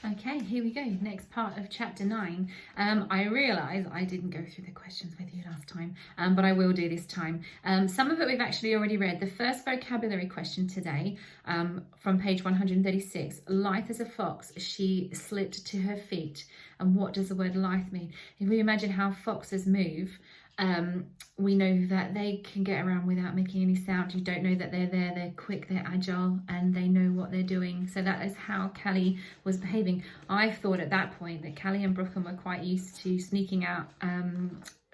Okay, here we go. Next part of chapter 9. I realise I didn't go through the questions with you last time, but I will do this time. Some of it we've actually already read. The first vocabulary question today, from page 136. Lithe as a fox, she slipped to her feet. And what does the word lithe mean? If we imagine how foxes move, we know that they can get around without making any sound. You don't know that they're there. They're quick, they're agile, and they know what they're doing. So that is how Callie was behaving. I thought at that point that Callie and Brooklyn were quite used to sneaking out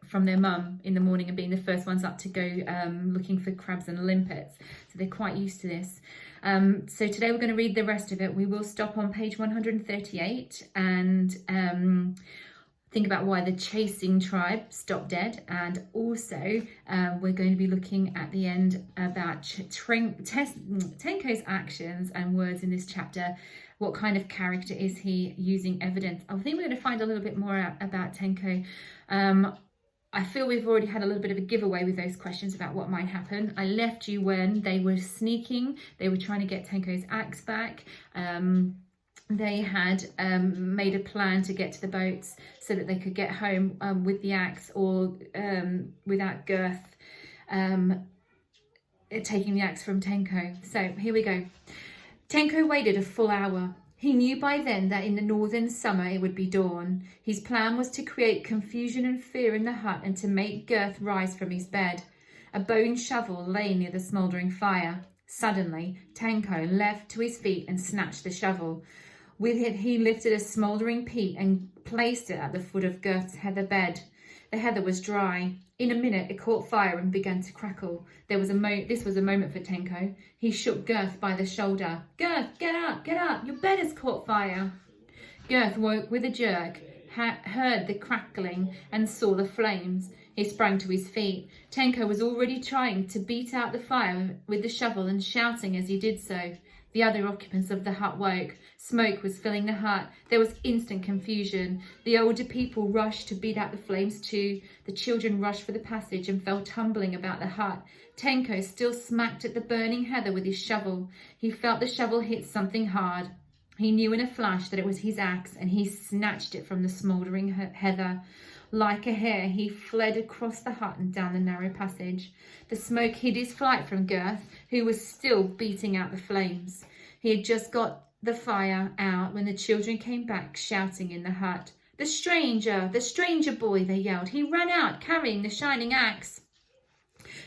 from their mum in the morning and being the first ones up to go looking for crabs and limpets. So they're quite used to this. So today we're going to read the rest of it. We will stop on page 138 and think about why the chasing tribe stopped dead, and also we're going to be looking at the end about Tenko's actions and words in this chapter. What kind of character is he, using evidence? I think we're going to find a little bit more about Tenko. I feel we've already had a little bit of a giveaway with those questions about what might happen. I left you when they were sneaking. They were trying to get Tenko's axe back. They had made a plan to get to the boats so that they could get home with the axe, or without Girth taking the axe from Tenko. So here we go. Tenko waited a full hour. He knew by then that in the northern summer it would be dawn. His plan was to create confusion and fear in the hut and to make Girth rise from his bed. A bone shovel lay near the smouldering fire. Suddenly, Tenko leapt to his feet and snatched the shovel. With it, he lifted a smouldering peat and placed it at the foot of Girth's heather bed. The heather was dry. In a minute, it caught fire and began to crackle. This was a moment for Tenko. He shook Girth by the shoulder. "Girth, get up, your bed has caught fire." Girth woke with a jerk, heard the crackling and saw the flames. He sprang to his feet. Tenko was already trying to beat out the fire with the shovel and shouting as he did so. The other occupants of the hut woke. Smoke was filling the hut. There was instant confusion. The older people rushed to beat out the flames too. The children rushed for the passage and fell tumbling about the hut. Tenko still smacked at the burning heather with his shovel. He felt the shovel hit something hard. He knew in a flash that it was his axe, and he snatched it from the smouldering heather. Like a hare, he fled across the hut and down the narrow passage. The smoke hid his flight from Girth, who was still beating out the flames. He had just got the fire out when the children came back shouting in the hut. The stranger boy," they yelled. "He ran out carrying the shining axe."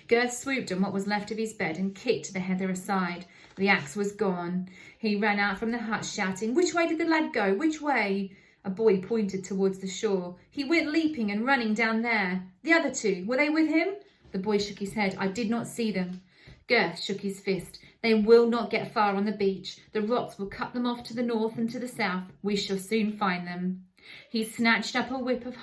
Girth swooped on what was left of his bed and kicked the heather aside. The axe was gone. He ran out from the hut shouting, "Which way did the lad go? Which way?" A boy pointed towards the shore. "He went leaping and running down there." "The other two, were they with him?" The boy shook his head. "I did not see them." Girth shook his fist. "They will not get far on the beach. The rocks will cut them off to the north and to the south. We shall soon find them." He snatched up a whip of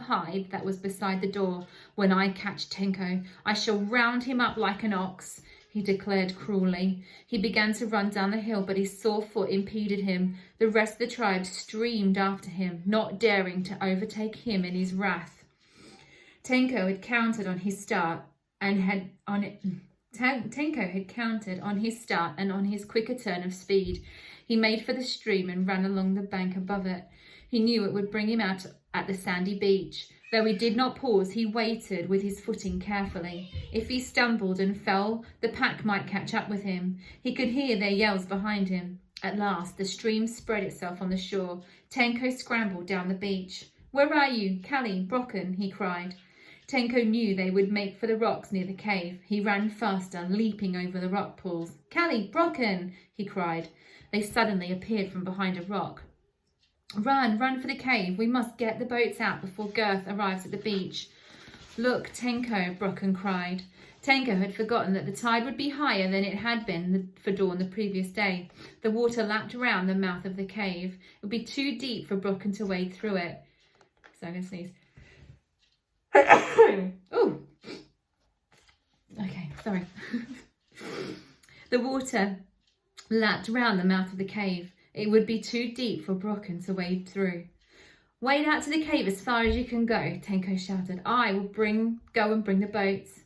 hide that was beside the door. "When I catch Tenko, I shall round him up like an ox," he declared cruelly. He began to run down the hill, but his sore foot impeded him. The rest of the tribe streamed after him, not daring to overtake him in his wrath. Tenko had counted on his start and on his quicker turn of speed. He made for the stream and ran along the bank above it. He knew it would bring him out at the sandy beach. Though he did not pause, he waited with his footing carefully. If he stumbled and fell, the pack might catch up with him. He could hear their yells behind him. At last, the stream spread itself on the shore. Tenko scrambled down the beach. "Where are you? Callie, Brocken," he cried. Tenko knew they would make for the rocks near the cave. He ran faster, leaping over the rock pools. "Callie, Brocken," he cried. They suddenly appeared from behind a rock. Run for the cave. We must get the boats out before Girth arrives at the beach." "Look, Tenko," Brocken cried. Tenko had forgotten that the tide would be higher than it had been for dawn the previous day. The water lapped around the mouth of the cave. It would be too deep for Brocken to wade through it. So I'm going to sneeze. Oh, okay, sorry. The water lapped round the mouth of the cave. It would be too deep for Brocken to wade through. "Wade out to the cave as far as you can go," Tenko shouted. "I will go and bring the boats."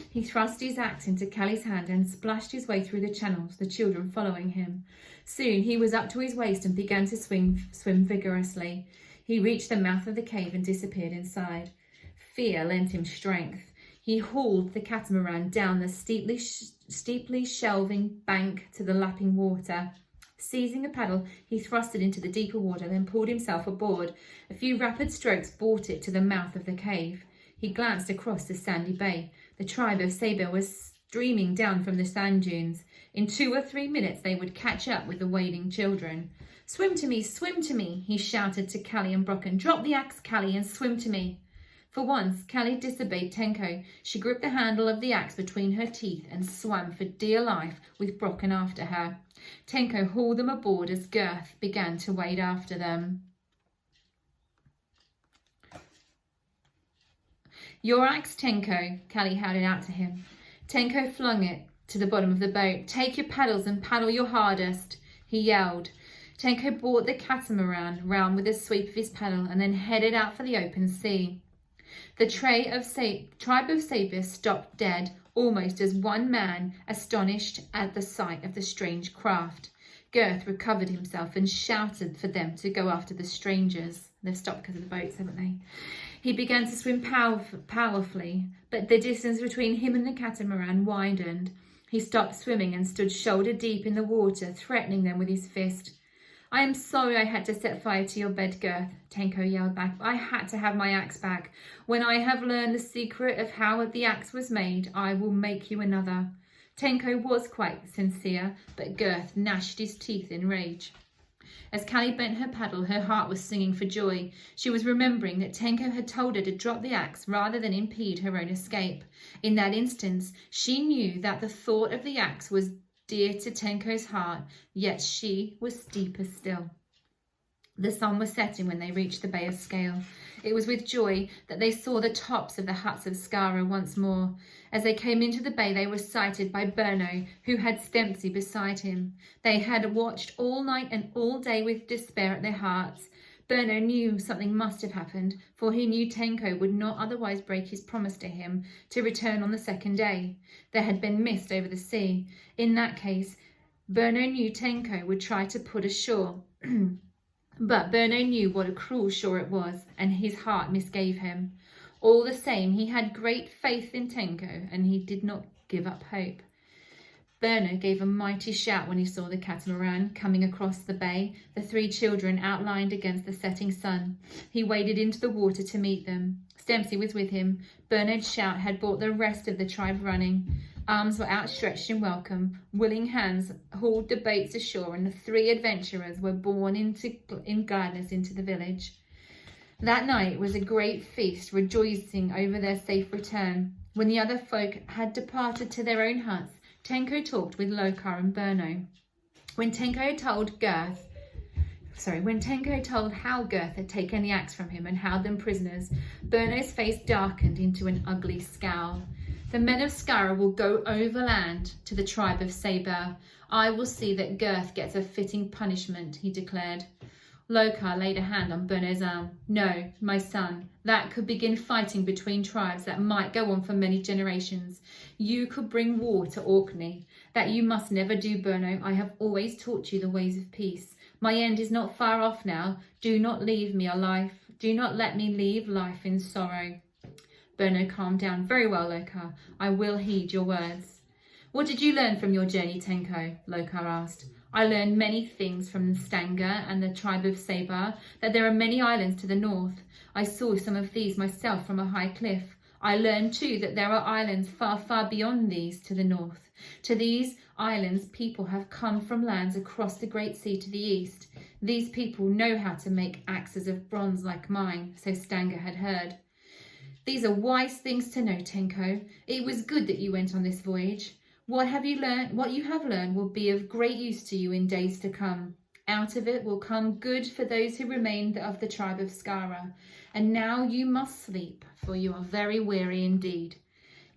He thrust his axe into Callie's hand and splashed his way through the channels, the children following him. Soon he was up to his waist and began to swim vigorously. He reached the mouth of the cave and disappeared inside. Fear lent him strength. He hauled the catamaran down the steeply shelving bank to the lapping water. Seizing a paddle, he thrust it into the deeper water, then pulled himself aboard. A few rapid strokes brought it to the mouth of the cave. He glanced across the sandy bay. The tribe of Saber was streaming down from the sand dunes. In 2 or 3 minutes they would catch up with the wading children. Swim to me, he shouted to Callie and Brocken. Drop the axe, Callie, and swim to me. For once, Callie disobeyed Tenko. She gripped the handle of the axe between her teeth and swam for dear life with Brocken after her. Tenko hauled them aboard as Girth began to wade after them. Your axe, Tenko, Callie held out to him. Tenko flung it to the bottom of the boat. Take your paddles and paddle your hardest, he yelled. Tenko brought the catamaran round with a sweep of his paddle and then headed out for the open sea. The tribe of Saber stopped dead, almost as one man, astonished at the sight of the strange craft. Girth recovered himself and shouted for them to go after the strangers. They've stopped because of the boats, haven't they? He began to swim powerfully, but the distance between him and the catamaran widened. He stopped swimming and stood shoulder deep in the water, threatening them with his fist. I am sorry I had to set fire to your bed, Girth, Tenko yelled back. I had to have my axe back. When I have learned the secret of how the axe was made, I will make you another. Tenko was quite sincere, but Girth gnashed his teeth in rage. As Callie bent her paddle, her heart was singing for joy. She was remembering that Tenko had told her to drop the axe rather than impede her own escape. In that instance, she knew that the thought of the axe was dear to Tenko's heart, yet she was deeper still. The sun was setting when they reached the Bay of Scale. It was with joy that they saw the tops of the huts of Skara once more. As they came into the bay, they were sighted by Berno, who had Stempsy beside him. They had watched all night and all day with despair at their hearts. Berno knew something must have happened, for he knew Tenko would not otherwise break his promise to him to return on the second day. There had been mist over the sea. In that case, Berno knew Tenko would try to put ashore. But Berno knew what a cruel shore it was, and his heart misgave him. All the same, he had great faith in Tenko, and he did not give up hope. Berno gave a mighty shout when he saw the catamaran coming across the bay, the 3 children outlined against the setting sun. He waded into the water to meet them. Stempsy was with him. Bernard's shout had brought the rest of the tribe running. Arms were outstretched in welcome. Willing hands hauled the boats ashore, and the 3 adventurers were borne in gladness into the village. That night was a great feast, rejoicing over their safe return. When the other folk had departed to their own huts, Tenko talked with Lokar and Berno. When Tenko told how Girth had taken the axe from him and held them prisoners, Berno's face darkened into an ugly scowl. The men of Skara will go overland to the tribe of Saber. I will see that Girth gets a fitting punishment, he declared. Lokar laid a hand on Berno's arm. No, my son, that could begin fighting between tribes that might go on for many generations. You could bring war to Orkney. That you must never do, Berno. I have always taught you the ways of peace. My end is not far off now. Do not leave me alive. Do not let me leave life in sorrow. Berno calmed down. Very well, Lokar. I will heed your words. What did you learn from your journey, Tenko? Lokar asked. I learned many things from Stanga and the tribe of Saber, that there are many islands to the north. I saw some of these myself from a high cliff. I learned too that there are islands far, far beyond these to the north. To these islands people have come from lands across the Great Sea to the east. These people know how to make axes of bronze like mine, so Stanga had heard. These are wise things to know, Tenko. It was good that you went on this voyage. What you have learned will be of great use to you in days to come. Out of it will come good for those who remain of the tribe of Skara. And now you must sleep, for you are very weary indeed.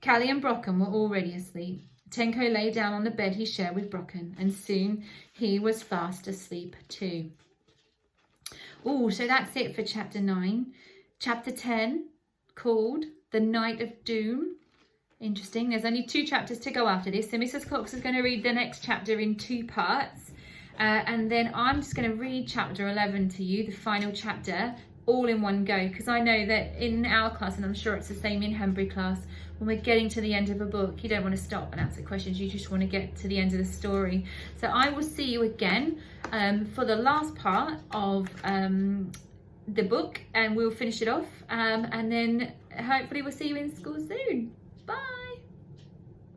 Callie and Brocken were already asleep. Tenko lay down on the bed he shared with Brocken, and soon he was fast asleep too. So that's it for chapter 9. Chapter 10, called The Night of Doom. Interesting. There's only 2 chapters to go after this. So Mrs. Cox is going to read the next chapter in 2 parts. And then I'm just going to read chapter 11 to you, the final chapter, all in one go. Because I know that in our class, and I'm sure it's the same in Hanbury class, when we're getting to the end of a book, you don't want to stop and answer questions. You just want to get to the end of the story. So I will see you again for the last part of the book, and we'll finish it off. And then hopefully we'll see you in school soon. Bye.